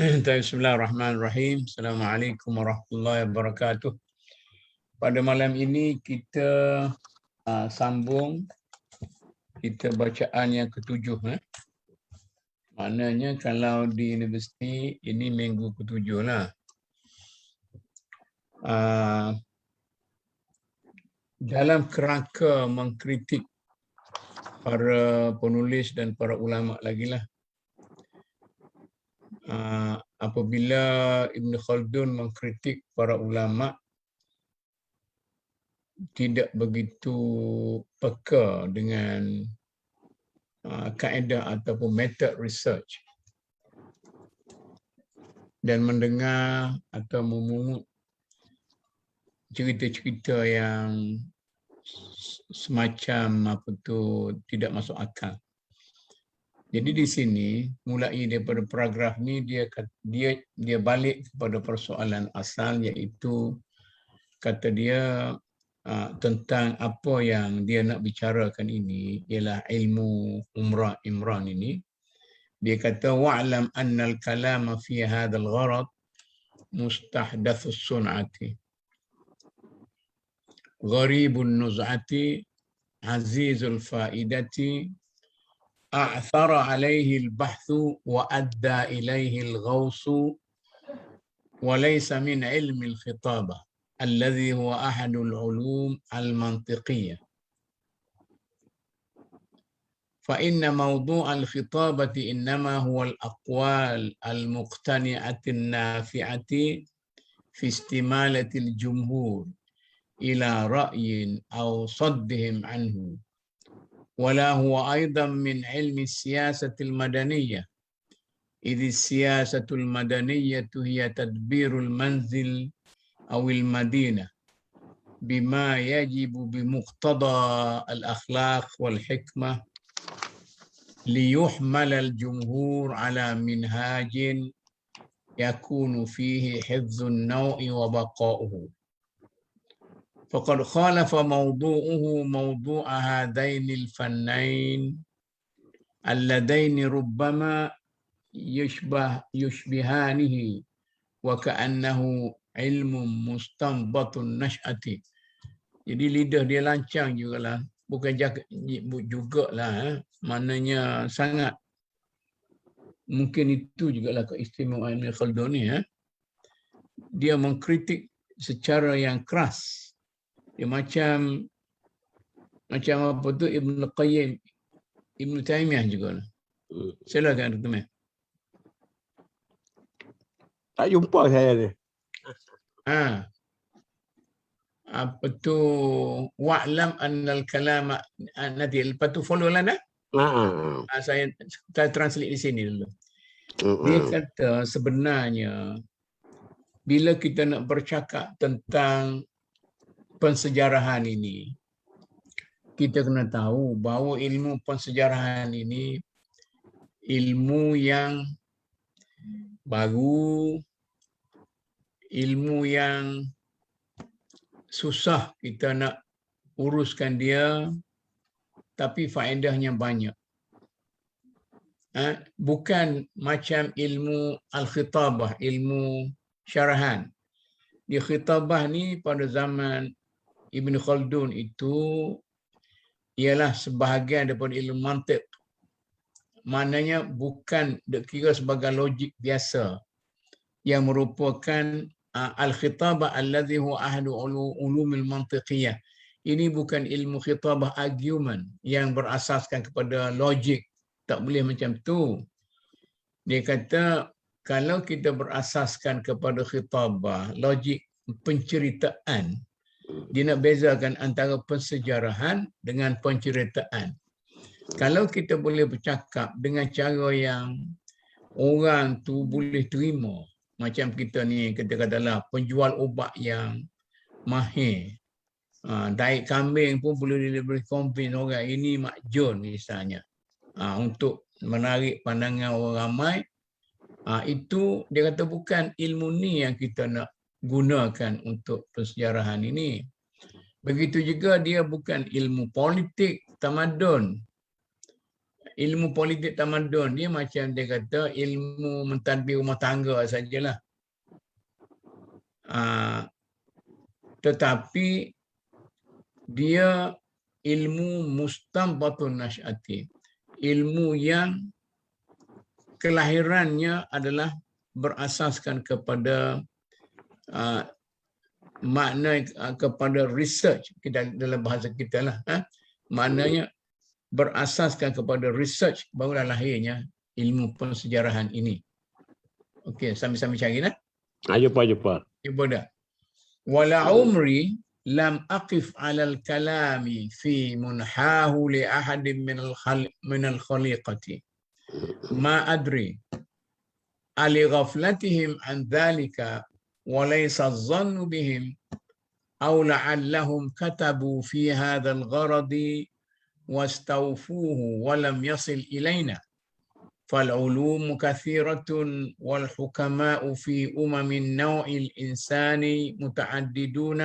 Bismillahirrahmanirrahim. Assalamualaikum warahmatullahi wabarakatuh. Pada malam ini kita sambung kita bacaan yang ketujuh. Maknanya kalau di universiti ini minggu ketujuh lah. Dalam kerangka mengkritik para penulis dan para ulama lagi lah. Apabila Ibn Khaldun mengkritik para ulama tidak begitu peka dengan kaedah ataupun method research dan mendengar atau memungut cerita-cerita yang semacam tidak masuk akal. Jadi di sini mulai daripada paragraf ni dia balik kepada persoalan asal, iaitu kata dia tentang apa yang dia nak bicarakan ini ialah ilmu Imran ini. Dia kata wa'lam anna al-kalama fi hadzal gharad mustahdathus sun'ati gharibun nuz'ati azizul faidati أعثر عليه البحث وأدى إليه الغوص وليس من علم الخطابة الذي هو أحد العلوم المنطقية فإن موضوع الخطابة إنما هو الأقوال المقتنعة النافعة في استمالة الجمهور إلى رأي أو صدهم عنه ولا هو أيضا من علم السياسة المدنية إذ السياسة المدنية هي تدبير المنزل أو المدينة بما يجب بمقتضى الأخلاق والحكمة ليحمل الجمهور على منهاج يكون فيه حفظ النوع وبقاؤه فقد خالف موضوعه موضوع هذين الفنين اللذين ربما يشبهانه وكأنه علم مستنبط النشأة. Jadi lidah dia lancang jugalah, bukan jugalah, maknanya sangat mungkin itu jugalah keistimewaan Ibn Khaldun ni. Dia mengkritik secara yang keras. Dia macam apa tu Ibn Qayyim, Ibn Taymiyah juga. Silakan Dr. Meh. Tak jumpa saya ni. Apa tu wa'lam annal kalama, nanti lepas tu follow lah dah. Saya translate di sini dulu. Dia kata sebenarnya bila kita nak bercakap tentang pensejarahan ini, kita kena tahu bahawa ilmu pensejarahan ini ilmu yang baru, ilmu yang susah kita nak uruskan dia, tapi faedahnya banyak. Bukan macam ilmu al-khitabah, ilmu syarahan. Di khitabah ni pada zaman Ibn Khaldun itu ialah sebahagian daripada ilmu mantiq. Maknanya bukan dikira sebagai logik biasa yang merupakan al-khitabah alladhi huwa ahadu ulumil mantiqiyah. Ini bukan ilmu khitabah argument yang berasaskan kepada logik. Tak boleh macam tu. Dia kata kalau kita berasaskan kepada khitabah, logik penceritaan, dia nak bezakan antara pensejarahan dengan penceritaan. Kalau kita boleh bercakap dengan cara yang orang tu boleh terima, macam kita ni, kita katalah penjual ubat yang mahir, daik kambing pun boleh convince orang ini makjun misalnya, untuk menarik pandangan orang ramai. Itu dia kata bukan ilmu ni yang kita nak gunakan untuk persejarahan ini. Begitu juga dia bukan ilmu politik tamadun ilmu politik tamadun ni macam dia kata ilmu mentadbir rumah tangga sajalah. Tetapi dia ilmu mustanbatun nasyati. Ilmu yang kelahirannya adalah berasaskan kepada makna kepada research dalam bahasa kita lah. Maknanya berasaskan kepada research barulah lahirnya ilmu pensejarahan ini. Okey, sambil-sambil cari lah. Jumpa. Cuba dah. Wala umri lam aqif 'ala al-kalami fi munhahu li ahadin min al-khaliqati. Ma adri ali ghaflatihim an dhalika wa laysa adh-dhannu bihim aw la'allahum katabu fi hadha al-gharadi wastawfuhu wa lam yasil ilayna. فالعلوم كثيرة والحكماء في النوع الإنساني متعددون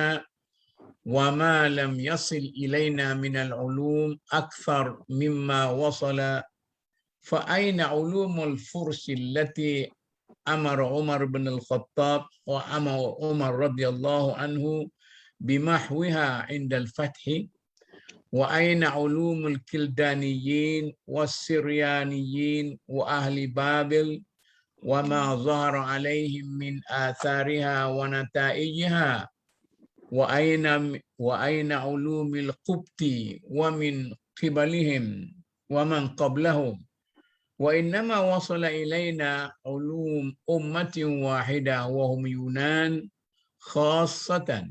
وما لم يصل إلينا من العلوم أكثر مما وصل. فأين علوم الفرس التي أمر عمر بن الخطاب وأمر عمر رضي الله عنه بمحوها عند الفتح؟ وأين علوم الكلدانيين والسريانيين وأهل بابل وما ظهر عليهم من آثارها ونتائجها؟ وأين علوم القبط ومن قبلهم ومن قبلهم؟ وإنما وصل إلينا علوم أمة واحدة وهم يونان خاصة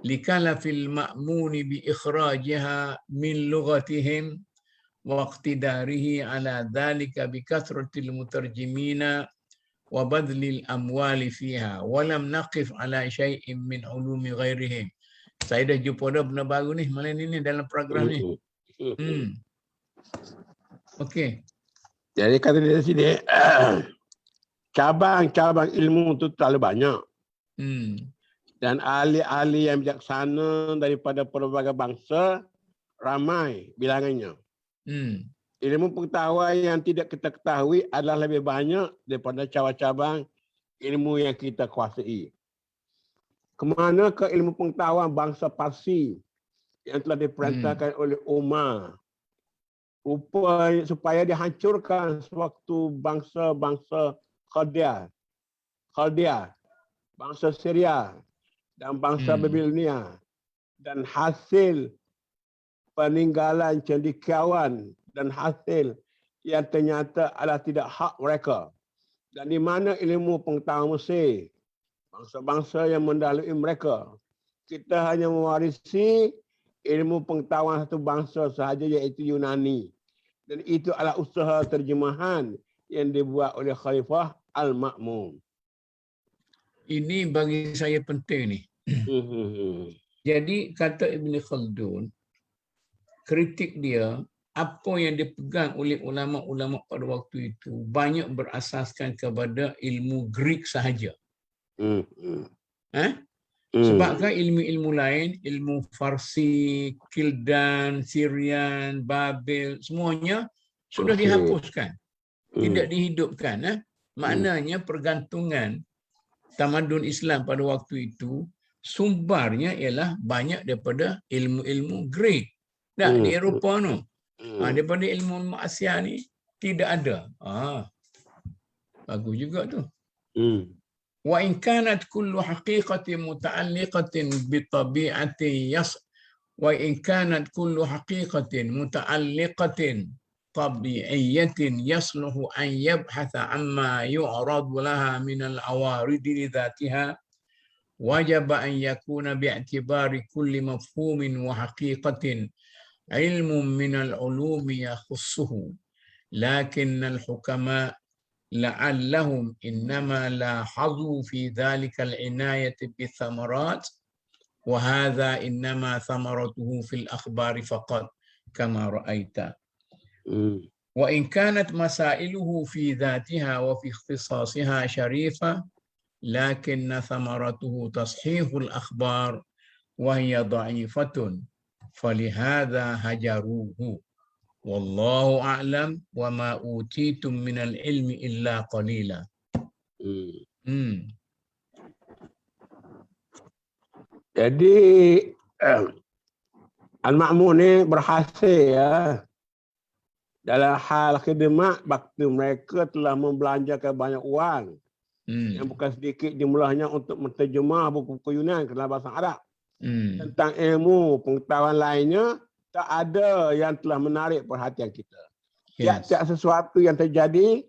لكلف المأمون بإخراجها من لغتهم واقتداره على ذلك بكثرة المترجمين وبذل الأموال فيها ولم نقف على شيء من علوم غيرهم. Saya dah jumpa dah benda baru ni malam ni dalam program ni. Okey. Jadi kata dia sini, cabang-cabang ilmu tu terlalu banyak. Dan ahli-ahli yang bijaksana daripada pelbagai bangsa ramai bilangannya. Ilmu pengetahuan yang tidak kita ketahui adalah lebih banyak daripada cabang-cabang ilmu yang kita kuasai. Kemana ke ilmu pengetahuan bangsa Parsi yang telah diperintahkan oleh Umar supaya dihancurkan sewaktu bangsa-bangsa Khaldia, bangsa Syria dan bangsa Babilonia, dan hasil peninggalan cendekiawan dan hasil yang ternyata adalah tidak hak mereka. Dan di mana ilmu pengetahuan Mesir, bangsa-bangsa yang mendahului mereka, kita hanya mewarisi ilmu pengetahuan satu bangsa sahaja, iaitu Yunani. Dan itu adalah usaha terjemahan yang dibuat oleh Khalifah Al-Ma'mun. Ini bagi saya penting ni. Jadi kata Ibn Khaldun, kritik dia, apa yang dipegang oleh ulama-ulama pada waktu itu banyak berasaskan kepada ilmu Greek sahaja. Sebabkan ilmu-ilmu lain, ilmu Farsi, Kildan, Syrian, Babil, semuanya sudah dihapuskan, tidak dihidupkan. Maknanya pergantungan tamadun Islam pada waktu itu sumbernya ialah banyak daripada ilmu-ilmu Greek. Di Eropah tu. Daripada ilmu Asia ni tidak ada. Bagus juga tu. Wa in kanat kullu haqiqatin muta'alliqatin bi tabi'ati wa in kanat kullu haqiqatin muta'alliqatin tabi'iyyatin yasluhu an yabhatha amma yu'radu laha min al-awarid li dhatiha wajaba an yakuna bi'tibari kulli mafhumin wa haqiqatin ilmun min al-ulumi yakhussuhu lakin al-hukama la'allahum innama lahazu fi dhalika al-inayati bi-thamarat wa hadha innama thamaratuhu fil akhbari faqat kama ra'aita. وإن كانت مسائله في ذاتها وفي اختصاصها شريفة لكن ثمرته تصحيح الأخبار وهي ضعيفة فلهذا هجروه. Wallahu a'lam wa ma utitum minal ilmi illa qalila. Jadi Al-Ma'mun ni berhasil ya dalam hal khidmat waktu mereka telah membelanjakan banyak wang yang bukan sedikit jumlahnya untuk menterjemah buku-buku Yunani ke dalam bahasa Arab. Tentang ilmu pengetahuan lainnya tak ada yang telah menarik perhatian kita. Tiap-tiap sesuatu yang terjadi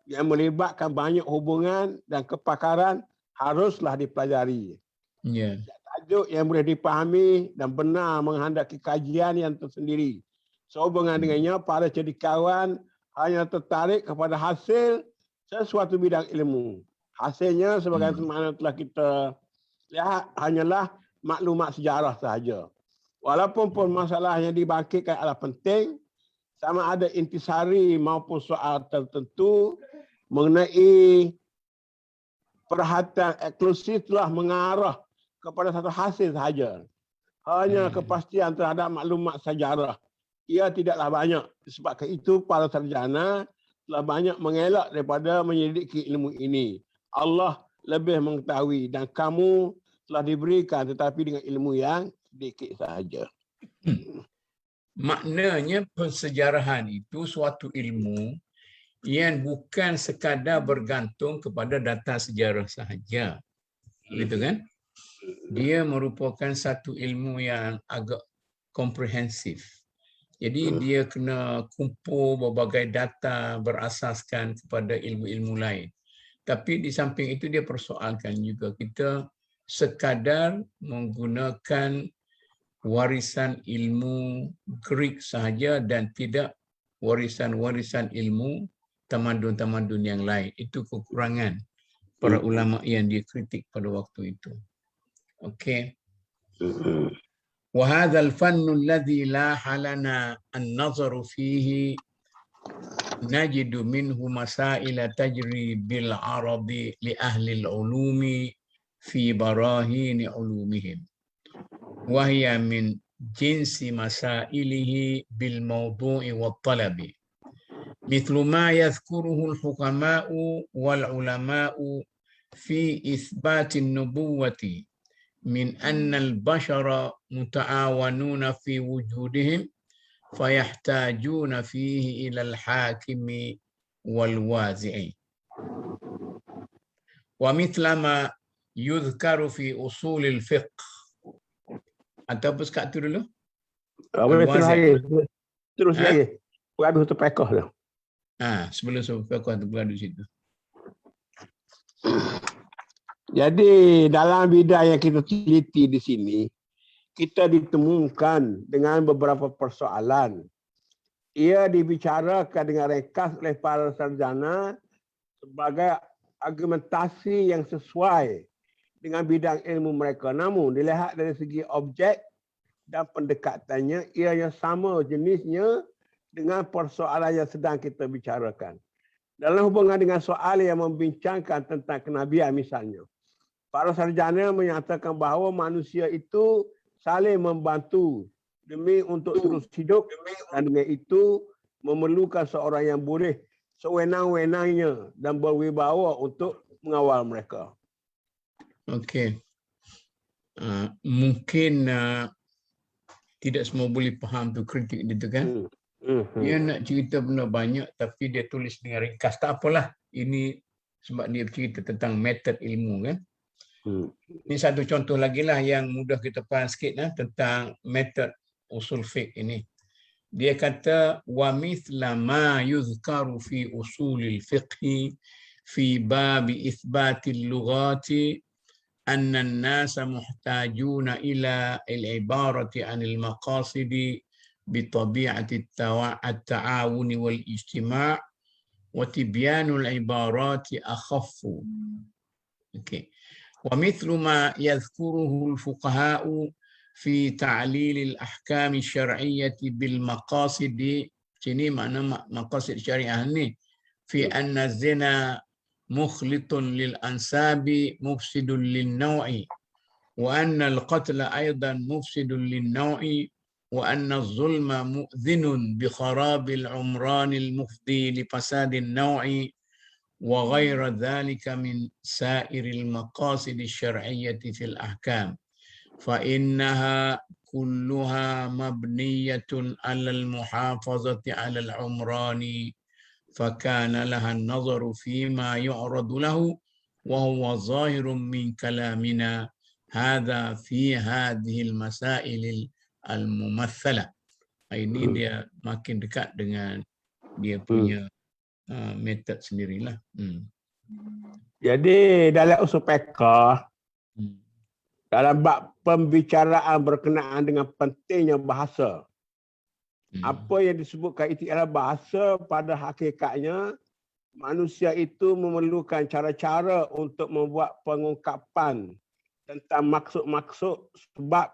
yang melibatkan banyak hubungan dan kepakaran haruslah dipelajari. Tajuk yang boleh dipahami dan benar menghendaki kajian yang tersendiri. Sehubungan dengannya, para cedikawan hanya tertarik kepada hasil sesuatu bidang ilmu. Hasilnya sebagaimana telah kita lihat hanyalah maklumat sejarah sahaja. Walaupun pun masalah yang dibangkitkan adalah penting, sama ada intisari maupun soal tertentu mengenai perhatian eksklusif telah mengarah kepada satu hasil sahaja. Hanya kepastian terhadap maklumat sejarah. Ia tidaklah banyak. Sebabkan itu para sarjana telah banyak mengelak daripada menyelidiki ilmu ini. Allah lebih mengetahui dan kamu telah diberikan tetapi dengan ilmu yang sedikit sahaja. Maknanya persejarahan itu suatu ilmu yang bukan sekadar bergantung kepada data sejarah sahaja. Gitu kan? Dia merupakan satu ilmu yang agak komprehensif. Jadi dia kena kumpul berbagai data berasaskan kepada ilmu-ilmu lain. Tapi di samping itu dia persoalkan juga kita sekadar menggunakan warisan ilmu Greek sahaja dan tidak warisan-warisan ilmu tamadun-tamadun yang lain. Itu kekurangan para ulama yang dikritik pada waktu itu. Okey. وهذا الفن الذي لاح لنا النظر فيه نجد منه مسائل تجري بالعرض لأهل العلوم في براهين علومهم وهي من جنس مسائله بالموضوع والطلب مثل ما يذكره الحكماء والعلماء في إثبات النبوة من أن البشر متعاونون في وجودهم فيحتاجون فيه إلى الحاكم والوازع ومثل ما يذكر في أصول الفقه. Atau apa sekat tu dulu? Terus lagi. Habis tu pekoh lah. Sebelum pekoh tu berada di situ. Jadi dalam bidang yang kita teliti di sini, kita ditemukan dengan beberapa persoalan. Ia dibicarakan dengan ringkas oleh para sarjana sebagai argumentasi yang sesuai dengan bidang ilmu mereka. Namun dilihat dari segi objek dan pendekatannya, ianya sama jenisnya dengan persoalan yang sedang kita bicarakan. Dalam hubungan dengan soal yang membincangkan tentang kenabian misalnya, para sarjana menyatakan bahawa manusia itu saling membantu demi untuk terus hidup dan dengan itu memerlukan seorang yang boleh sewenang-wenangnya dan berwibawa untuk mengawal mereka. Okey. Mungkin tidak semua boleh faham tu kritik dia tu kan. Dia nak cerita benda banyak tapi dia tulis dengan ringkas. Tak apalah. Ini sebab dia cerita tentang metod ilmu kan. Ini satu contoh lagi lah yang mudah kita faham sikit tentang metod usul fiqh ini. Dia kata wa mithla ma yuzkaru fi usulil fiqh fi bab itsbatil lughati anna an-nasa muhtajuna ila al-ibarati 'anil maqasidi bi tabi'ati at-ta'awun wal ijtima' wa tibyanul ibarati akhaffu. Okey. ومثل ما يذكره الفقهاء في تعليل الأحكام الشرعية بالمقاصد ini makna maqasid syariah ni في أن الزنا مخلط للأنساب مفسد للنوع وأن القتل أيضا مفسد للنوع وأن الظلم مؤذن بخراب العمران المفضي لفساد النوع وغير ذلك من سائر المقاصد الشرعية في الأحكام فإنها كلها مبنية على المحافظة على العمران فكان لها النظر فيما يعرض له وهو ظاهر من كلامنا هذا في هذه المسائل الممثلة. Ini dia makin dekat dengan dia punya metod sendirilah. Jadi dalam usul fiqh, dalam bab pembicaraan berkenaan dengan pentingnya bahasa, apa yang disebutkan itu adalah bahasa pada hakikatnya manusia itu memerlukan cara-cara untuk membuat pengungkapan tentang maksud-maksud sebab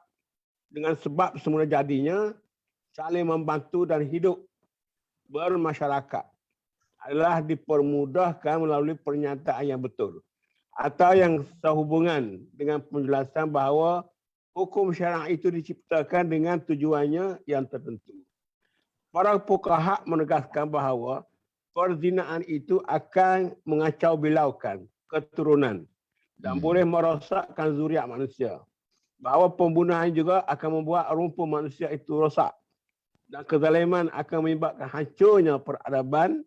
dengan sebab semula jadinya saling membantu dan hidup bermasyarakat adalah dipermudahkan melalui pernyataan yang betul atau yang sehubungan dengan penjelasan bahawa hukum syar'i itu diciptakan dengan tujuannya yang tertentu. Para fuqaha menegaskan bahawa perzinaan itu akan mengacau bilaukan keturunan dan boleh merosakkan zuriat manusia. Bahawa pembunuhan juga akan membuat rumpun manusia itu rosak dan kezaliman akan menyebabkan hancurnya peradaban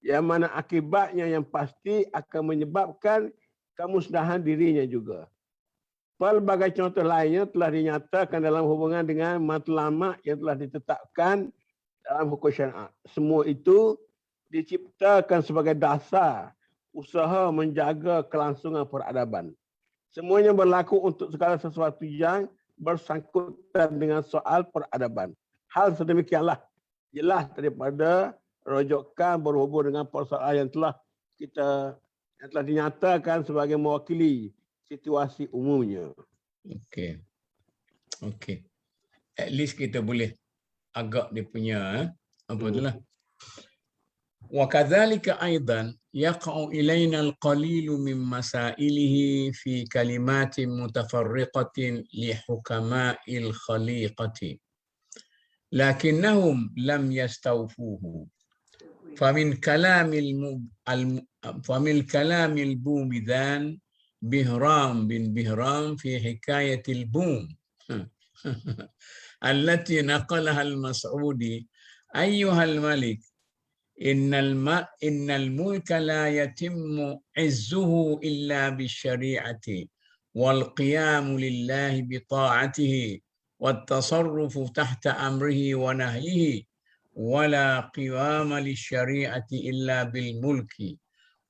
yang mana akibatnya yang pasti akan menyebabkan kemusnahan dirinya juga. Pelbagai contoh lainnya telah dinyatakan dalam hubungan dengan matlamat yang telah ditetapkan dalam hukum syariat. Semua itu diciptakan sebagai dasar usaha menjaga kelangsungan peradaban. Semuanya berlaku untuk segala sesuatu yang bersangkutan dengan soal peradaban. Hal sedemikianlah jelas daripada rujukan berhubung dengan persoalan yang telah dinyatakan sebagai mewakili situasi umumnya. Okey. At least kita boleh agak dia punya apa itulah. وكذلك أيضا يقع إلينا القليل من مسائله في كلمات متفرقة لحكماء الخليقة لكنهم لم يستوفوه فمن كلام البومذان بهرام بن بهرام في حكاية البوم التي نقلها المسعودي أيها الملك إن الملك لا يتم عزه إلا بالشريعة والقيام لله بطاعته والتصرف تحت أمره ونهيه ولا قوام للشريعة إلا بالملك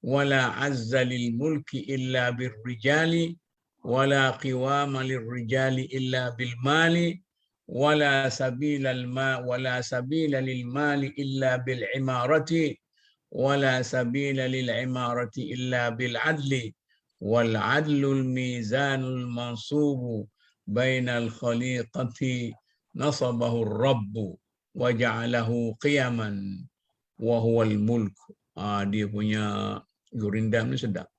ولا عز للملك إلا بالرجال ولا قوام للرجال إلا بالمال ولا سبيل للمال إلا بالعمارة ولا سبيل للعمارة إلا بالعدل والعدل الميزان المنصوب بين الخليقة نصبه الرب وجعله قيما وهو الملك. Dia punya gurindam ni sedap.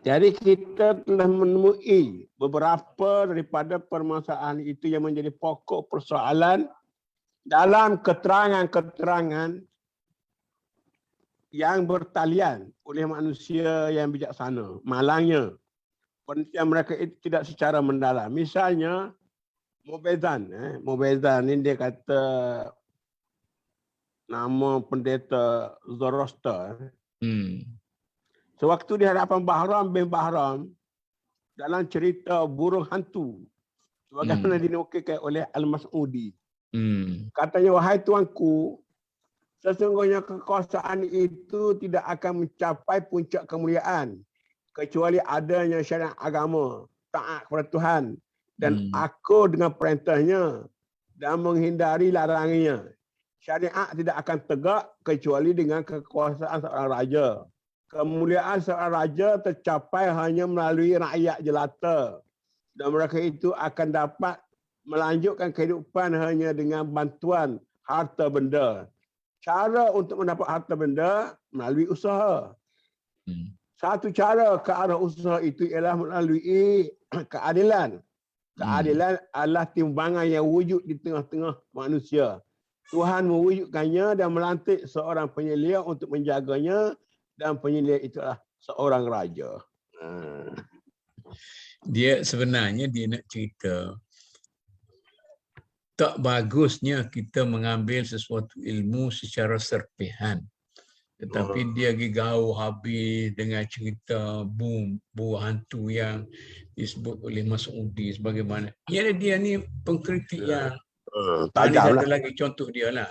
Jadi kita telah menemui beberapa daripada permasalahan itu yang menjadi pokok persoalan dalam keterangan-keterangan yang bertalian oleh manusia yang bijaksana. Malangnya, penelitian mereka itu tidak secara mendalam. Misalnya, Mubezan ni dia kata nama pendeta Zoroaster. Sewaktu di hadapan Bahram bin Bahram dalam cerita burung hantu sebagaimana dinukilkan oleh Al-Mas'udi. Katanya, wahai tuanku, sesungguhnya kekuasaan itu tidak akan mencapai puncak kemuliaan kecuali adanya syariat agama, taat kepada Tuhan dan akur dengan perintahnya dan menghindari larangannya. Syariat tidak akan tegak kecuali dengan kekuasaan seorang raja. Kemuliaan seorang raja tercapai hanya melalui rakyat jelata. Dan mereka itu akan dapat melanjutkan kehidupan hanya dengan bantuan harta benda. Cara untuk mendapat harta benda melalui usaha. Satu cara ke arah usaha itu ialah melalui keadilan Keadilan adalah timbangan yang wujud di tengah-tengah manusia. Tuhan mewujudkannya dan melantik seorang penyelia untuk menjaganya, dan penyelia itulah seorang raja. Dia sebenarnya dia nak cerita tak bagusnya kita mengambil sesuatu ilmu secara serpihan. Tetapi dia gigau habis dengan cerita buah hantu yang disebut oleh Mas'udi sebagaimana. Dia ni pengkritik yang ini Tajam satu lah. lagi contoh dia lah.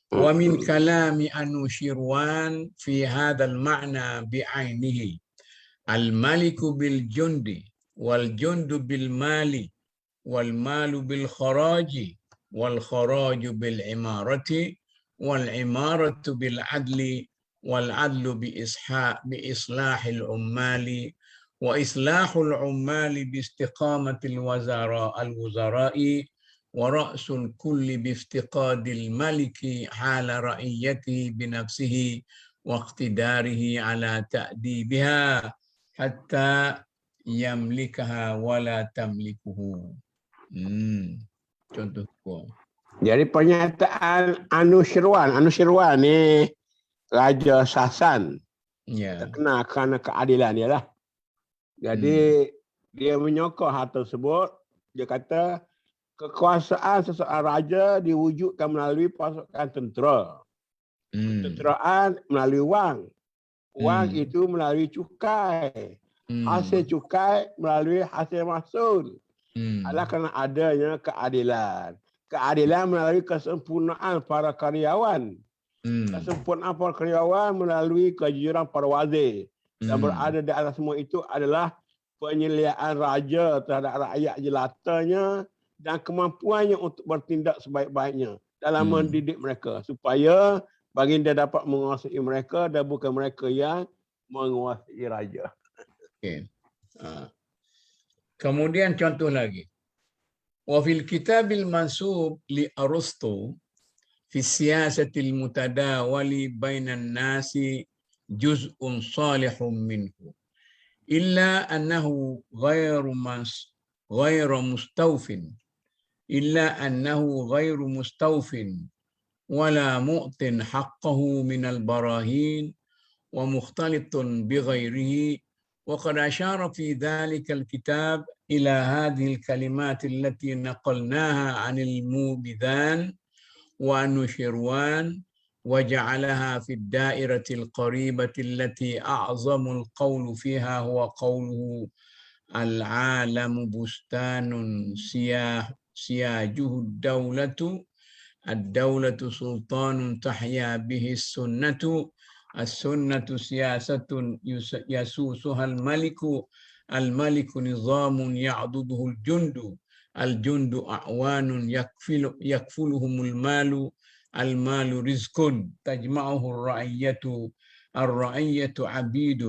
Wa min kalami Anushirwan fi hadzal ma'na bi'ainihi al-maliku bil jundi wal jundu bil mali wal malu bil kharaji wal kharaju bil imarati wal imaratu bil adli wal adlu bi islahil ummali wa islahul ummali bi istiqamatil wuzara'i ورأس الكل بافتقاد الملك حال رعيته بنفسه واقتداره على تأديبها حتى يملكها ولا تملكه. Contoh. Jadi pernyataan Anushirwan ni Raja Sasan. Terkenal kerana keadilan dia lah. Jadi dia menyokong hal tersebut. Dia kata kekuasaan seseorang raja diwujudkan melalui pasukan tentera. Tenteraan melalui wang. Wang itu melalui cukai. Hasil cukai melalui hasil mahsul. Adalah kerana adanya keadilan. Keadilan melalui kesempurnaan para karyawan. Kesempurnaan para karyawan melalui kejujuran para wazir. Dan berada di atas semua itu adalah penyeliaan raja terhadap rakyat jelatanya dan kemampuannya untuk bertindak sebaik-baiknya dalam mendidik mereka supaya baginda dapat menguasai mereka dan bukan mereka yang menguasai raja. Okay. Kemudian contoh lagi. Wa fil kitabil mansub li Aristo fi siyasatil mutadawali bainan nasi juz'un salihun minhu illa annahu ghairu mustawfin إلا أنه غير مستوف ولا مؤت حقه من البراهين ومختلط بغيره وقد أشار في ذلك الكتاب إلى هذه الكلمات التي نقلناها عن الموبذان وأنوشيروان وجعلها في الدائرة القريبة التي أعظم القول فيها هو قوله العالم بستان سياجه الدولة سلطان تحيا به السنة سياسة يسوسها الملك نظام يعضده الجند أعوان يكفلهم المال رزق تجمعه الرعية عبيد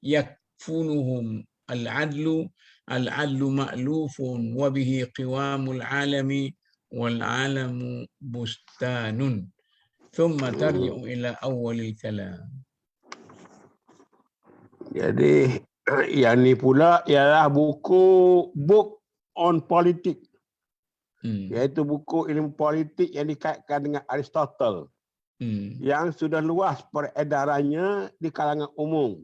يكفلهم العدل مألوف وبه قوام العالم والعالم بستان ثم ترجع إلى أول الكلام. Jadi yang ni pula ialah book on politik. Iaitu buku ilmu politik yang dikaitkan dengan Aristotle. Yang sudah luas peredarannya di kalangan umum.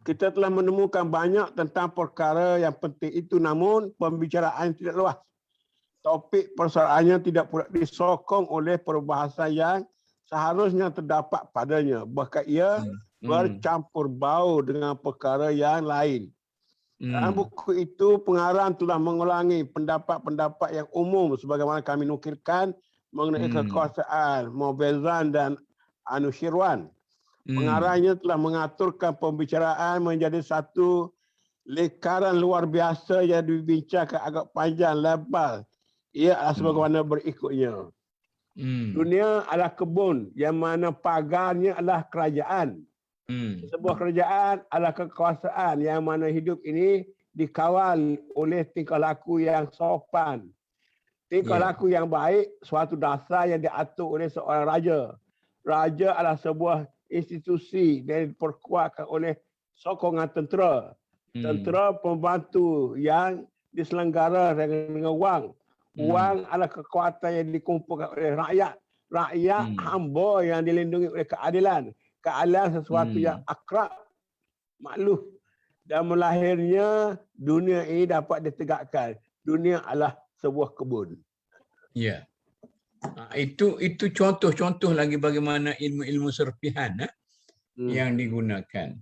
Kita telah menemukan banyak tentang perkara yang penting itu, namun pembicaraan tidak luas. Topik persoalannya tidak pula disokong oleh perbahasan yang seharusnya terdapat padanya. Bahkan ia bercampur bau dengan perkara yang lain. Dalam buku itu, pengarang telah mengulangi pendapat-pendapat yang umum sebagaimana kami nukilkan mengenai kekuasaan Mubazan dan Anushirwan. Pengarangnya telah mengaturkan pembicaraan menjadi satu lingkaran luar biasa yang dibincangkan agak panjang lebar. Ia adalah sebagaimana berikutnya. Dunia adalah kebun yang mana pagarnya adalah kerajaan. Sebuah kerajaan adalah kekuasaan yang mana hidup ini dikawal oleh tingkah laku yang sopan. Tingkah laku yang baik, suatu dasar yang diatur oleh seorang raja. Raja adalah sebuah institusi yang diperkuatkan oleh sokongan tentera. Tentera pembantu yang diselenggara dengan wang. Wang adalah kekuatan yang dikumpulkan oleh rakyat. Rakyat hamba yang dilindungi oleh keadilan. Keadilan sesuatu yang akrab, makluf. Dan melahirnya dunia ini dapat ditegakkan. Dunia adalah sebuah kebun. Ya. Itu contoh-contoh lagi bagaimana ilmu-ilmu serpihan yang digunakan.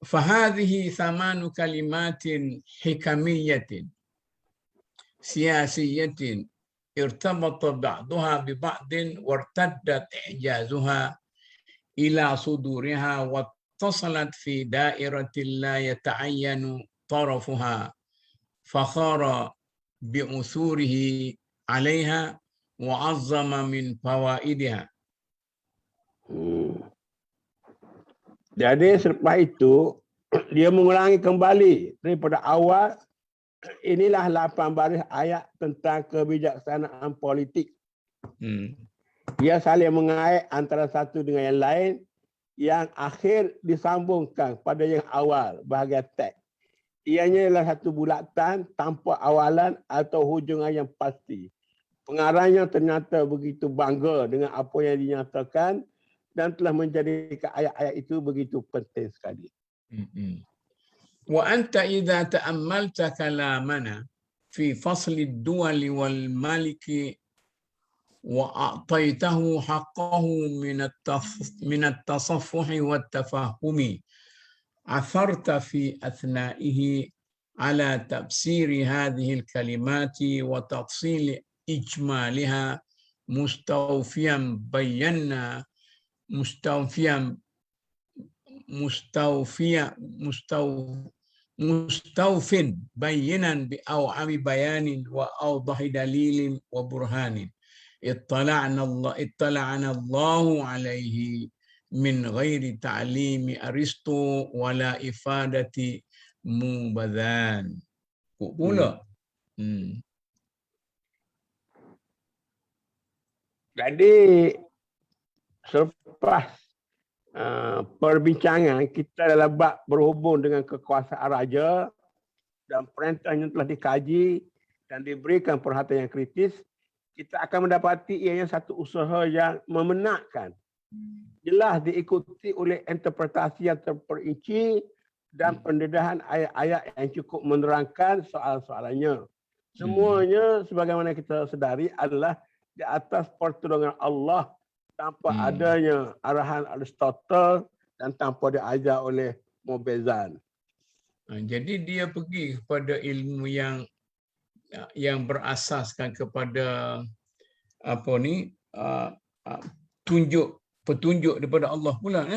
فهذه ثمان كلمات حكمية سياسية ارتبط بعضها ببعض وارتدت إعجازها إلى صدورها واتصلت في دائرة لا يتعين طرفها فخار بعثوره عليها وعظم من فوائدها. Jadi selepas itu dia mengulangi kembali daripada awal. Inilah 8 baris ayat tentang kebijaksanaan politik. Dia saling mengait antara satu dengan yang lain, yang akhir disambungkan pada yang awal bahagian teks. Ianya ialah satu bulatan tanpa awalan atau hujungan yang pasti. Pengarangnya ternyata begitu bangga dengan apa yang dinyatakan dan telah menjadikan ayat-ayat itu begitu penting sekali. وأنت إذا تأملت كلامنا في فصل الدول والملك وأعطيته حقه من التصفح والتفاهم عثرت في أثنائه على تفسير هذه الكلمات وتفصيل إجمالها مستوفيا مستوف بينا بأوعم بيان وأوضح دليل وبرهان اطلعنا الله عليه من غير تعليم أرسطو ولا إفادة مبذان. Pula. Jadi selepas perbincangan kita dalam bab berhubung dengan kekuasaan raja dan perintahnya telah dikaji dan diberikan perhatian yang kritis, kita akan mendapati ianya satu usaha yang memenatkan, jelas diikuti oleh interpretasi yang terperinci dan pendedahan ayat-ayat yang cukup menerangkan soal-soalannya. Semuanya sebagaimana kita sedari adalah di atas pertolongan Allah, tanpa adanya arahan Aristotle dan tanpa diajar oleh Mubazan. Jadi dia pergi kepada ilmu yang berasaskan kepada petunjuk daripada Allah pula.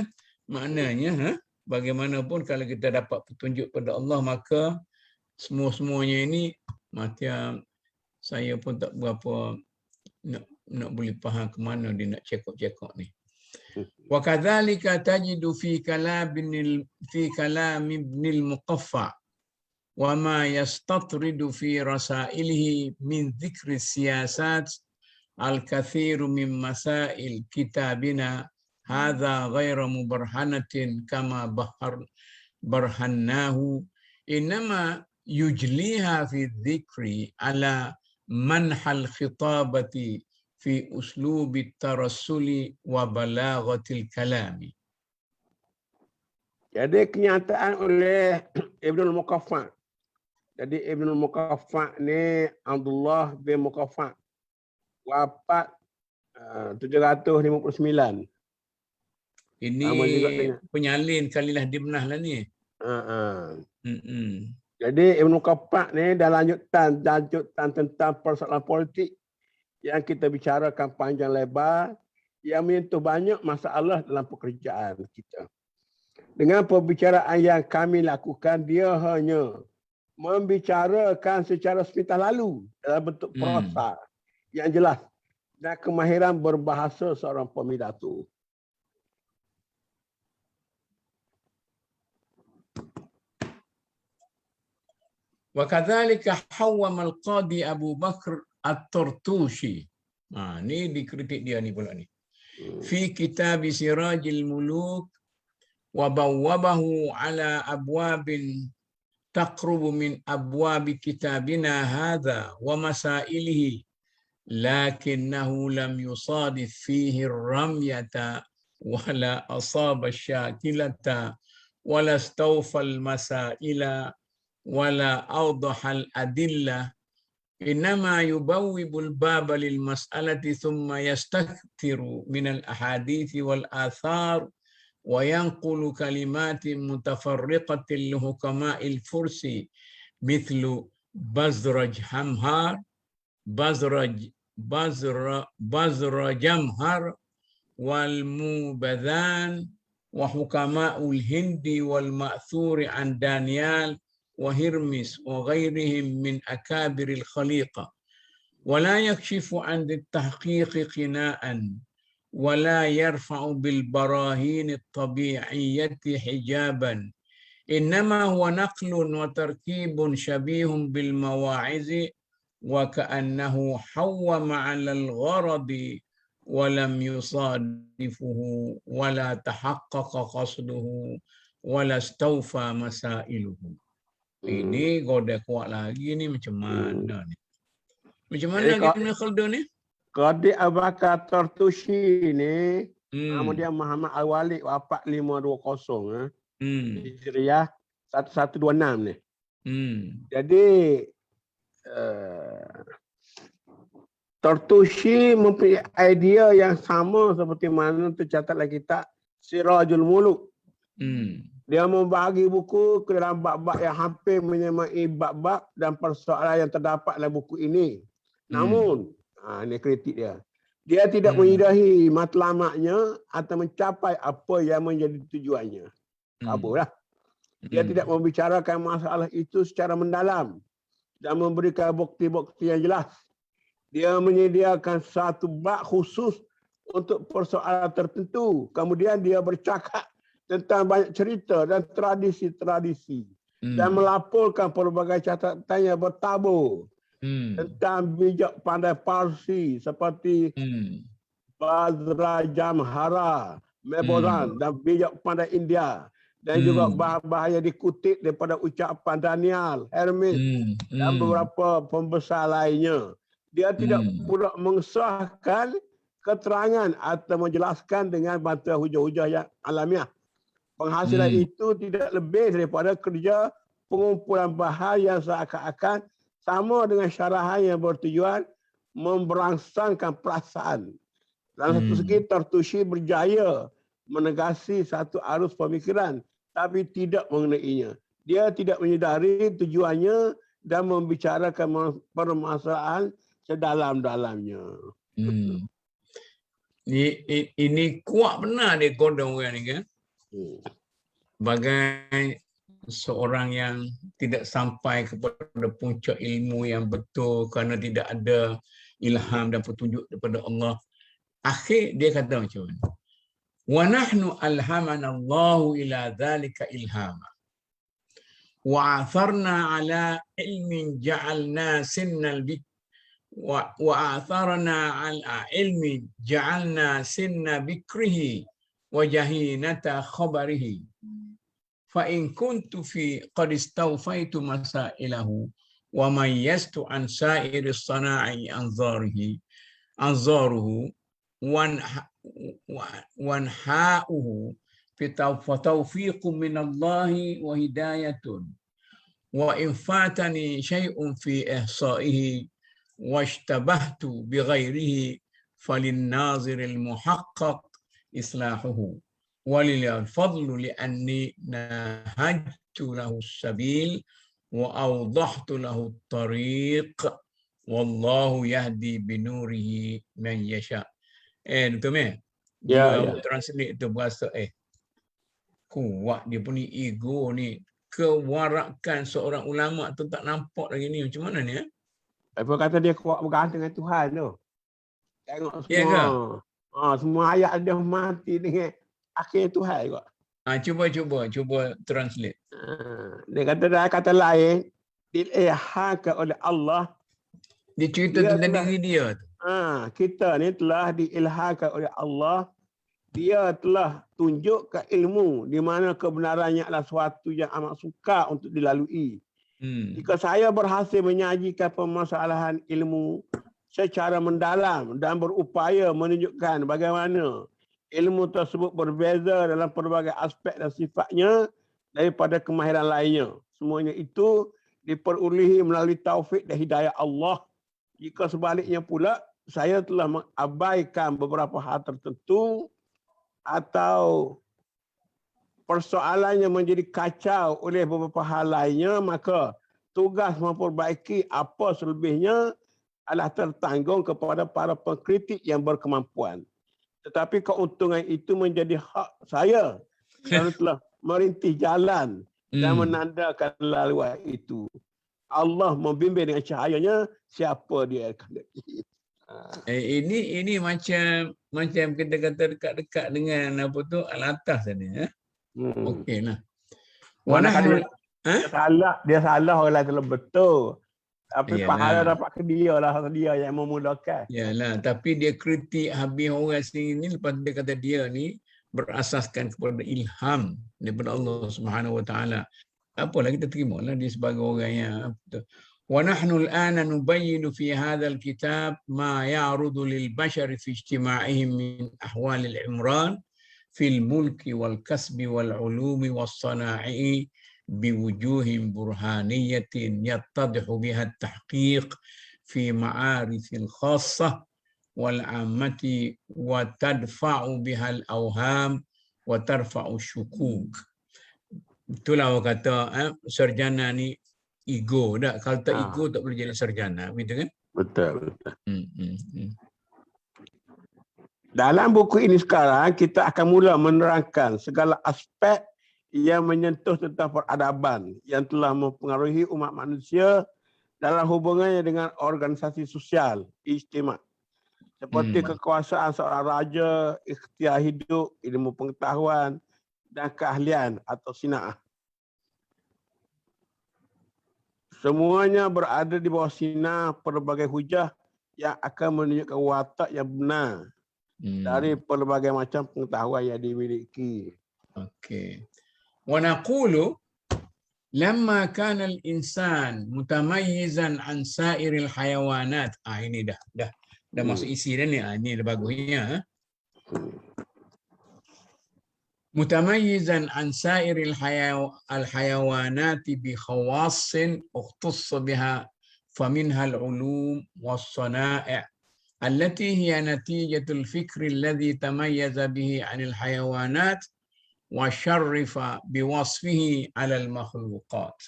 Maknanya bagaimanapun kalau kita dapat petunjuk pada Allah, maka semua-semuanya ini macam saya pun tak berapa nak boleh faham ke mana dia nak cekok-cekok ni. Wa kadzalika tajidu fi kalam ibn al-Muqaffa wa ma yastatridu fi rasailihi min dhikri siyasat al-kathir min masail kitabina hadha ghairu mubarhanatin kama barhannahu inma yujliha fi dhikri ala manhal khitabati fi uslubi tarassuli wa balaghatil kalami. Jadi kenyataan oleh Ibn al-Muqaffa. Jadi Ibn al-Muqaffa ni Abdullah bin Muqaffa, wafat 759. Ini penyalin Kalilah Dimnah lah ni. Jadi Ibn al-Muqaffa ni dah lanjutan tentang persoalan politik yang kita bicarakan panjang lebar, yang menyentuh banyak masalah dalam pekerjaan kita. Dengan pembicaraan yang kami lakukan, dia hanya membicarakan secara sepintas lalu dalam bentuk prosa yang jelas dan kemahiran berbahasa seorang pemidato. Wa kadzalika hawwama al-Qadi Abu Bakr At-Tartushi. Ni dikritik dia ni pula ni. Fi kitab Sirajil Muluk wa bawwabahu ala abwabil تقرب من أبواب كتابنا هذا ومسائله، لكنه لم يصادف فيه الرمية ولا أصاب الشاكلة ولا استوفى المسائل ولا أوضح الأدلة، إنما يبوب الباب للمسألة ثم يستكثر من الأحاديث والآثار وينقل كلمات متفرقة لحكماء الفرس مثل بزرجمهر والموبذان وحكماء الهند والمأثور عن دانيال وهرمس وغيرهم من أكابر الخليقة، ولا يكشف عن التحقيق قناء ولا يرفع بالبراهين الطبيعية حجابا، إنما هو نقل وتركيب شبيه بالمواعظ وكأنه حوم على الغرض ولم يصادفه ولا تحقق قصده ولا استوفى مسائله. Ini goda kuat lagi ni macam mana ni? Macam mana Ibn Khaldun ni? Qadi Abu Bakar Tartushi ni, nama dia Muhammad Al-Walid 4520 Hijriah 1126 ni. Jadi Tartushi mempunyai idea yang sama seperti mana tercatat dalam kitab Sirajul Muluk. Dia membagi buku ke dalam bab-bab yang hampir menyamai bab-bab dan persoalan yang terdapat dalam buku ini. Namun, ini kritik dia. Dia tidak menyudahi matlamatnya atau mencapai apa yang menjadi tujuannya. Kabur lah. Dia tidak membicarakan masalah itu secara mendalam dan memberikan bukti-bukti yang jelas. Dia menyediakan satu bab khusus untuk persoalan tertentu. Kemudian dia bercakap tentang banyak cerita dan tradisi-tradisi dan melaporkan pelbagai catatan yang bertabur tentang bijak pandai Parsi seperti Bajrajamhara, Mebozan dan bijak pandai India, dan juga bahaya dikutip daripada ucapan Danial, Hermes dan beberapa pembesar lainnya. Dia tidak pula mengesahkan keterangan atau menjelaskan dengan bantuan hujah-hujah yang alamiah. Penghasilan itu tidak lebih daripada kerja pengumpulan bahan yang seakan-akan sama dengan syarahan yang bertujuan memberangsangkan perasaan. Dalam satu segi, Tartushi berjaya menegasi satu arus pemikiran tapi tidak mengenainya. Dia tidak menyedari tujuannya dan membicarakan permasalahan sedalam-dalamnya. Ini kuat benar dia kodong orang ni kan? Bagai seorang yang tidak sampai kepada puncak ilmu yang betul kerana tidak ada ilham dan petunjuk daripada Allah. Akhir dia kata macam mana? Wa nahnu alhamana Allahu ila dhalika ilhama. Wa atharna ala ilmin ja'alna sinnal وآثرنا على علم جعلنا سن بكره وجهينة خبره فإن كنت في قد استوفيت مسائله وميزت عن سائر الصناع أنظاره وانحاؤه فتوفيق من الله وهداية وإن فاتني شيء في إحصائه واشتبهت بغيره فللناظر المحقق إصلاحه ولله الفضل لأني نهجت له السبيل وأوضحت له الطريق والله يهدي بنوره من يشاء. Betul meh? Dia translate tu bahasa kuat dia punya ego ni, kewarakan seorang ulama tu tak nampak lagi ni. Macam mana ni? Apa kata dia kuat bergantung dengan Tuhan tu. Tengok semua. Semua ayat dia mati dengan akhir Tuhan juga. Cuba translate. Dia kata lain, diilhamkan oleh Allah. Dia cerita tentang diri dia tu. Kita ni telah diilhamkan oleh Allah dia telah tunjukkan ilmu di mana kebenarannya adalah suatu yang amat sukar untuk dilalui. Jika saya berhasil menyajikan permasalahan ilmu secara mendalam dan berupaya menunjukkan bagaimana ilmu tersebut berbeza dalam pelbagai aspek dan sifatnya daripada kemahiran lainnya. Semuanya itu diperolehi melalui taufik dan hidayah Allah. Jika sebaliknya pula, saya telah mengabaikan beberapa hal tertentu atau persoalannya menjadi kacau oleh beberapa hal lainnya, maka tugas memperbaiki apa selebihnya adalah tertanggung kepada para pengkritik yang berkemampuan. Tetapi keuntungan itu menjadi hak saya kerana telah merintih jalan dan menandakan laluan itu. Allah membimbing dengan cahayanya siapa dia kehendaki. Ini macam kita kata dekat-dekat dengan apa tu al-atas tadi Okeylah. Mana dia salah orang lain telah betul. Tapi pahala dapat ke dia lah, dia yang memudahkan. Yalah, tapi dia kritik habis orang sini ni, lepas dia kata dia ni berasaskan kepada ilham daripada Allah Subhanahu Wa Taala. Apalah kita terimalah dia sebagai orang yang ونحن الآن نبين في هذا الكتاب ما يعرض للبشر في اجتماعهم من أحوال العمران في الملك والكسب والعلوم والصناعع بوجوه برهانية يتضح بها التحقيق في معارف الخاصة والعامة وتدفع بها الأوهام وترفع الشكوك. Itulah orang kata sarjana ni ego dah. Kalau tak ego tak boleh jadi sarjana, begitu kan? Betul. Dalam buku ini sekarang kita akan mula menerangkan segala aspek yang menyentuh tentang peradaban yang telah mempengaruhi umat manusia dalam hubungannya dengan organisasi sosial, ijtima'. Seperti kekuasaan seorang raja, ikhtiar hidup, ilmu pengetahuan dan keahlian atau sina'ah. Semuanya berada di bawah sinar pelbagai hujah yang akan menunjukkan watak yang benar dari pelbagai macam pengetahuan yang dimiliki. Okey. Wa naqulu lamma kana al-insan mutamayyizan an sa'iril hayawanat. Ini dah masuk isi dah ni. Ini dah bagusnya. متميزا عن سائر الحيوانات بخواص اختص بها فمنها العلوم والصنائع التي هي نتيجة الفكر الذي تميز به عن الحيوانات وشرف بوصفه على المخلوقات.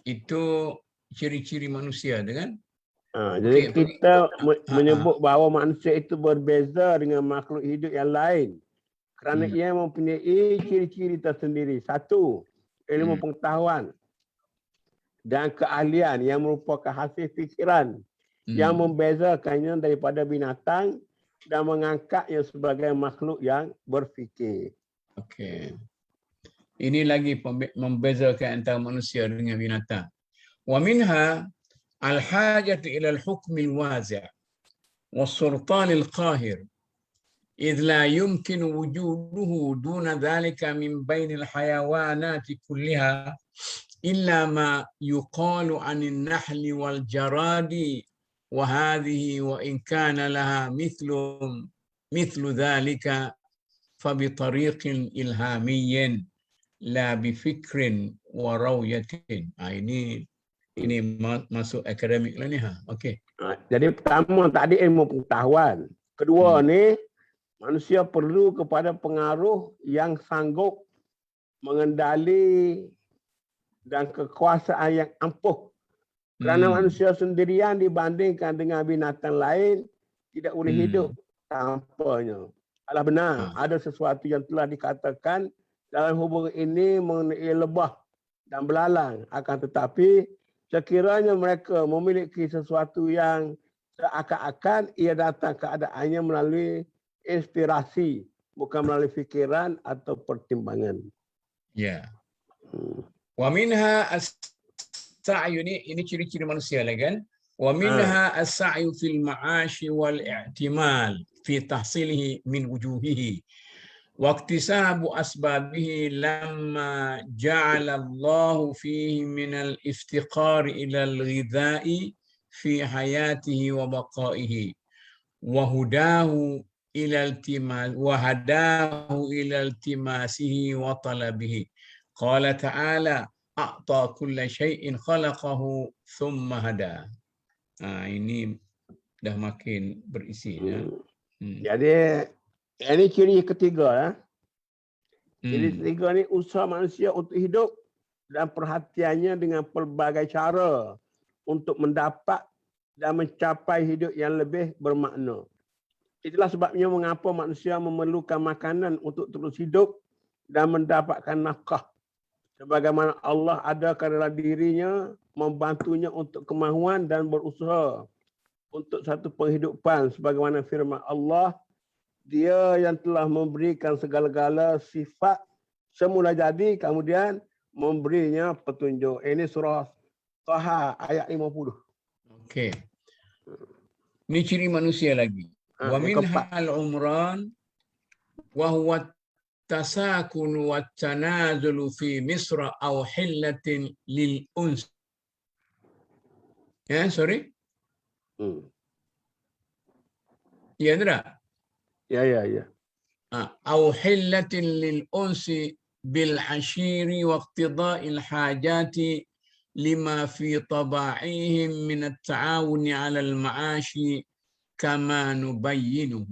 Itu ciri-ciri manusia kan? Jadi kita menyebut bahawa manusia itu berbeza dengan makhluk hidup yang lain kerana ia mempunyai ciri-ciri tersendiri. Satu, ilmu pengetahuan dan keahlian yang merupakan hasil fikiran yang membezakannya daripada binatang dan mengangkatnya sebagai makhluk yang berfikir. Okey. Ini lagi membezakan antara manusia dengan binatang. Wa minha الحاجة إلى الحكم الواسع والسلطان القاهر إذ لا يمكن وجوده دون ذلك من بين الحيوانات كلها إلا ما يقال عن النحل والجراد وهذه وإن كان لها مثل ذلك فبطريق إلهامي لا بفكر وروية. Ini masuk akademik lah ni. Okey. Jadi pertama tadi ilmu pengetahuan. Kedua ni manusia perlu kepada pengaruh yang sanggup mengendali dan kekuasaan yang ampuh. Kerana manusia sendirian dibandingkan dengan binatang lain tidak boleh hidup tanpanya. Alah benar, ada sesuatu yang telah dikatakan dalam hubungan ini mengenai lebah dan belalang. Akan tetapi sekiranya mereka memiliki sesuatu yang seakan-akan ia datang keadaannya melalui inspirasi, bukan melalui fikiran atau pertimbangan. Ya. Wa minha as-sa'yu, ini ciri-ciri manusia lah kan. ومنها السعي في المعاش والاعتمال في تحصيله من وجوهه واكتساب أسبابه لما جعل الله فيه من الافتقار إلى الغذاء في حياته وبقائه وهداه إلى التماسه وطلبه قال تعالى أعطى كل شيء خلقه ثم هدى. Ini dah makin berisi ya. Jadi ini ciri ketiga. Ciri ketiga ni usaha manusia untuk hidup dan perhatiannya dengan pelbagai cara untuk mendapat dan mencapai hidup yang lebih bermakna. Itulah sebabnya mengapa manusia memerlukan makanan untuk terus hidup dan mendapatkan nafkah. Sebagaimana Allah ada dalam dirinya, membantunya untuk kemahuan dan berusaha untuk satu penghidupan. Sebagaimana firman Allah, Dia yang telah memberikan segala-gala sifat semula jadi, kemudian memberinya petunjuk. Ini surah Taha ayat 50. Okey. Ini ciri manusia lagi. Wa minha al-umran wa huwa التساكن والتنازل في مصر أو حلة للأنس. Sorry? Ya, Indra? Ya. أو حلة للأنس بالعشير واقتضاء الحاجات لما في طباعهم من التعاون على المعاش كما نبينه.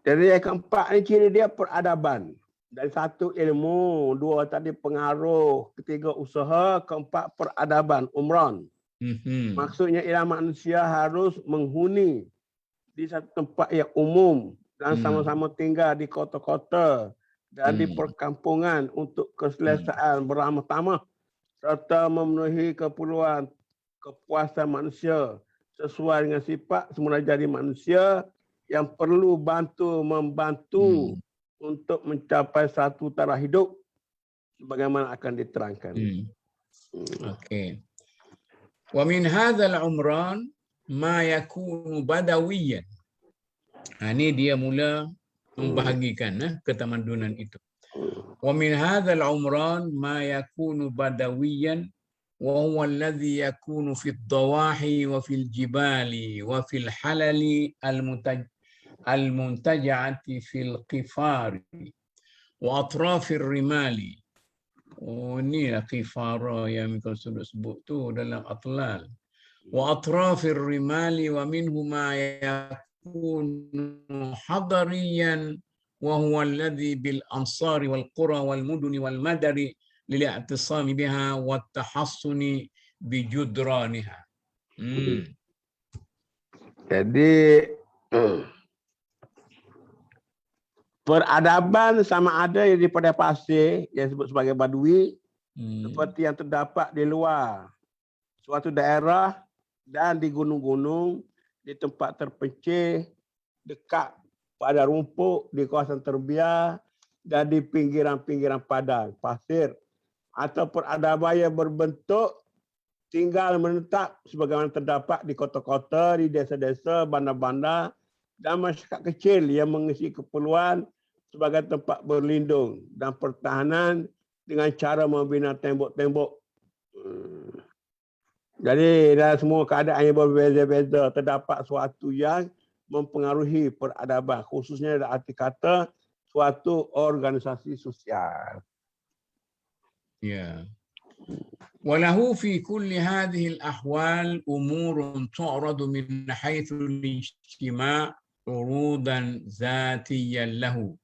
Jadi yang keempat ni ciri dia peradaban. Dari satu ilmu, dua tadi pengaruh, ketiga usaha, keempat peradaban, umran. Maksudnya ialah manusia harus menghuni di satu tempat yang umum dan sama-sama tinggal di kota-kota dan di perkampungan untuk keselesaan beramah-tamah serta memenuhi keperluan kepuasan manusia sesuai dengan sifat semula jadi manusia yang perlu membantu untuk mencapai satu taraf hidup sebagaimana akan diterangkan. Okey. Wa min hadzal umran ma yakunu badawiyan. Ini dia mula membahagikan ketamadunan itu. Wa min hadzal umran ma yakunu badawiyan wa huwa alladhi yakunu fi ad-dawahi wa fil jibali wa fil halali المنتجعة في القفار وأطراف الرمال. Ini qifara yang kita sebut tu dalam atlal. وأطراف الرمال ومنه ما يكون حضريا وهو الذي بالأمصار والقرى والمدن والمدر للاعتصام بها والتحصن بجدرانها. Jadi peradaban sama ada di pada pasir yang disebut sebagai badui seperti yang terdapat di luar suatu daerah dan di gunung-gunung, di tempat terpencil, dekat pada rumput, di kawasan terbiar dan di pinggiran-pinggiran padang pasir, atau peradaban yang berbentuk tinggal menetap sebagaimana terdapat di kota-kota, di desa-desa, bandar-bandar dan masyarakat kecil yang mengisi keperluan sebagai tempat berlindung dan pertahanan dengan cara membina tembok-tembok. Jadi dalam semua keadaan yang berbeza-beza terdapat suatu yang mempengaruhi peradaban, khususnya dalam arti kata suatu organisasi sosial. Ya. وله في كل هذه الأحوال أمور تعرض من حيث الاجتماع عروضا ذاتيا له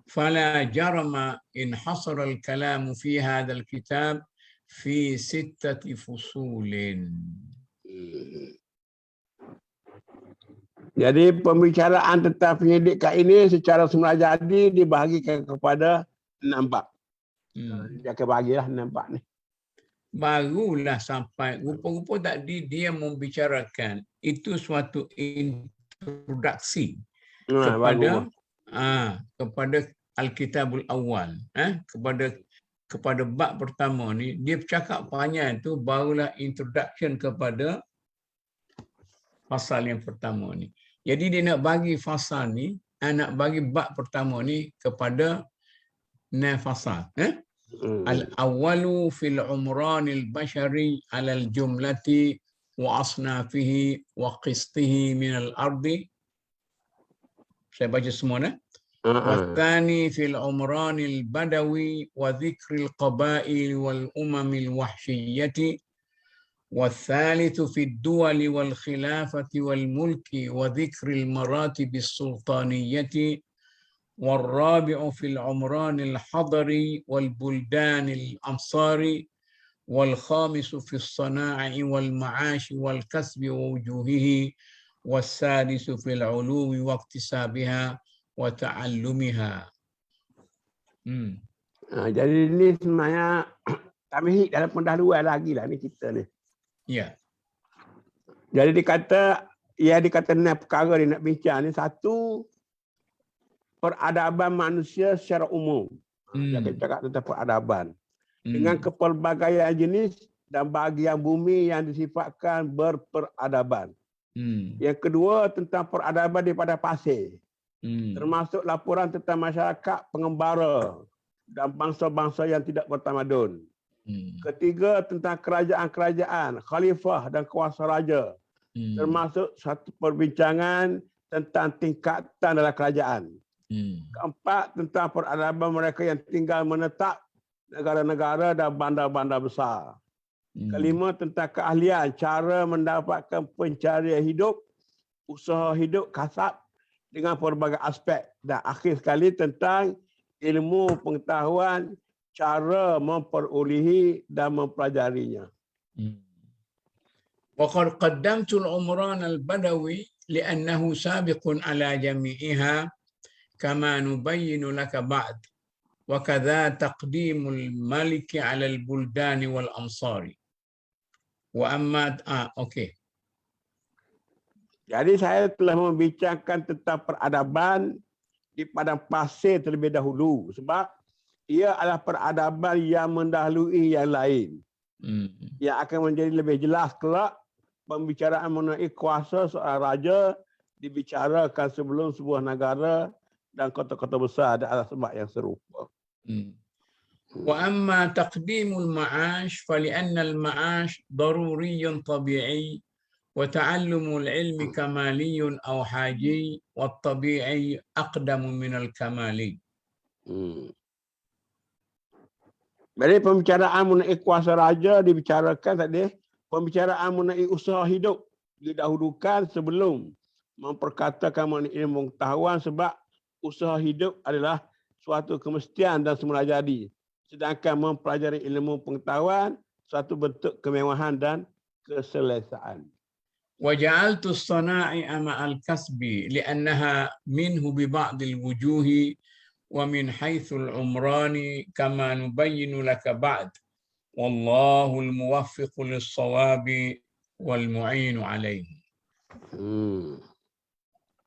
فلا جرم إن حصر الكلام في هذا الكتاب في 6 فصول. Jadi pembicaraan tentang pendidikan ini secara semula jadi dibahagikan kepada 6 bab. Dia kebahagilah 6 bab ni. Barulah sampai rupa-rupa tadi dia membicarakan itu suatu introduksi kepada Al-Kitabul Awal, kepada kepada bab pertama ni, dia bercakap panjang tu barulah introduction kepada fasal yang pertama ni. Jadi dia nak bagi fasal ni, nak bagi bab pertama ni kepada fasal. Al-awwalu fil umranil bashari alal jumlati wa asnafihi wa qistihi minal ardi. Saya baca semua nah. والثاني في العمران البدوي وذكر القبائل والأمم الوحشية والثالث في الدول والخلافة والملك وذكر المراتب السلطانية والرابع في العمران الحضري والبلدان الأمصار والخامس في الصناعة والمعاش والكسب ووجوهه والسادس في العلوم واكتسابها وتعلمها. Jadi ni sebenarnya tamhid dalam pendahuluan lagi lah ni kita ni. Ya. Jadi dikata ni perkara dia nak bincang ni, satu, peradaban manusia secara umum. Dia cakap tentang peradaban. Dengan kepelbagaian jenis dan bahagian bumi yang disifatkan berperadaban. Yang kedua, tentang peradaban daripada pasir. Termasuk laporan tentang masyarakat pengembara dan bangsa-bangsa yang tidak bertamadun. Ketiga, tentang kerajaan-kerajaan, khalifah dan kuasa raja. Termasuk satu perbincangan tentang tingkatan dalam kerajaan. Keempat, tentang peradaban mereka yang tinggal menetap negara-negara dan bandar-bandar besar. Kelima, tentang keahlian, cara mendapatkan pencarian hidup, usaha hidup, kasab dengan pelbagai aspek. Dan akhir sekali tentang ilmu pengetahuan, cara memperolehi dan mempelajarinya. وقد قدمت العمران البدوي لأنه سابق على جميعها كما نبين لك بعد وكذا تقديم الملك على البلدان والأمصار وأما أوكي. Jadi saya telah membincangkan tentang peradaban di padang pasir terlebih dahulu sebab ia adalah peradaban yang mendahului yang lain. Yang akan menjadi lebih jelas kelak pembicaraan mengenai kuasa seorang raja dibicarakan sebelum sebuah negara dan kota-kota besar ada alas sebab yang serupa. وأما تقديم المعاش فلأن المعاش ضروري طبيعي وتعلم العلم كمالي أو حاجي والطبيعي أقدم من الكمالي. Jadi pembicaraan mengenai kuasa raja dibicarakan tadi, pembicaraan mengenai usaha hidup didahulukan sebelum memperkatakan mengenai ilmu pengetahuan sebab usaha hidup adalah suatu kemestian dan semula jadi. Sedangkan mempelajari ilmu pengetahuan suatu bentuk kemewahan dan keselesaan. وجعلت الصنائع مع الكسب لأنها منه ببعض الوجوه ومن حيث العمران كما نبين لك بعد والله الموفق للصواب والمعين عليه.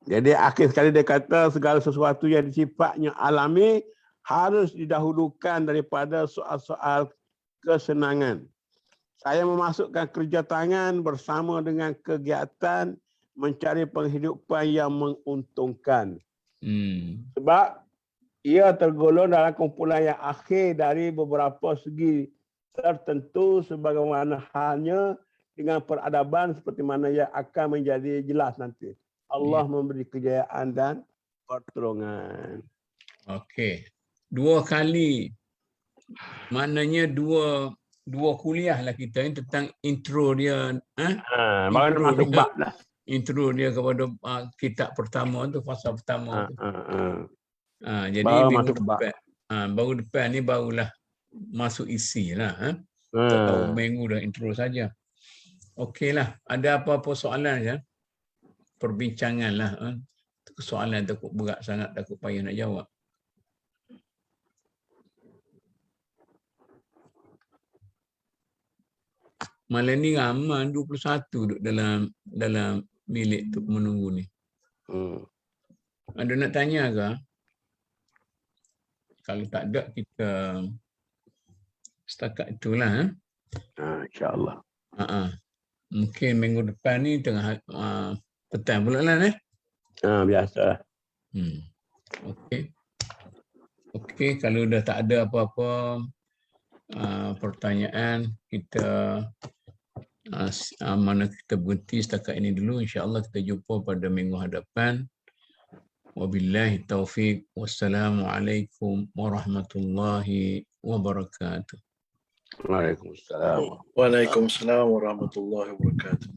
Jadi akhir sekali dia kata segala sesuatu yang sifatnya alami harus didahulukan daripada soal-soal kesenangan. Saya memasukkan kerja tangan bersama dengan kegiatan mencari penghidupan yang menguntungkan. Sebab ia tergolong dalam kumpulan yang akhir dari beberapa segi tertentu sebagaimana halnya dengan peradaban seperti mana yang akan menjadi jelas nanti. Allah memberi kejayaan dan pertolongan. Okey. 2 kali. Maknanya dua kuliah lah kita ni tentang intro dia. Baru masuk bab dah. Intro dia kepada kitab pertama tu, fasa pertama tu. Jadi baru depan ni barulah masuk isi lah. Tahu minggu dah intro saja. Okeylah. Ada apa-apa soalan ya? Perbincangan lah. Soalan takut berat sangat, takut payah nak jawab. Malam ni ramai 21 duduk dalam bilik tu menunggu ni. Ada nak tanya ke? Kalau tak ada, kita Setakat itulah. InsyaAllah. Mungkin minggu depan ni tengah petang pula lah. Biasa. Okey. Okey, kalau dah tak ada apa-apa pertanyaan, kita mana kita berhenti setakat ini dulu. InsyaAllah kita jumpa pada minggu hadapan. Wabillahi taufiq. Wassalamualaikum warahmatullahi wabarakatuh. Waalaikumsalam. Waalaikumsalam warahmatullahi wabarakatuh.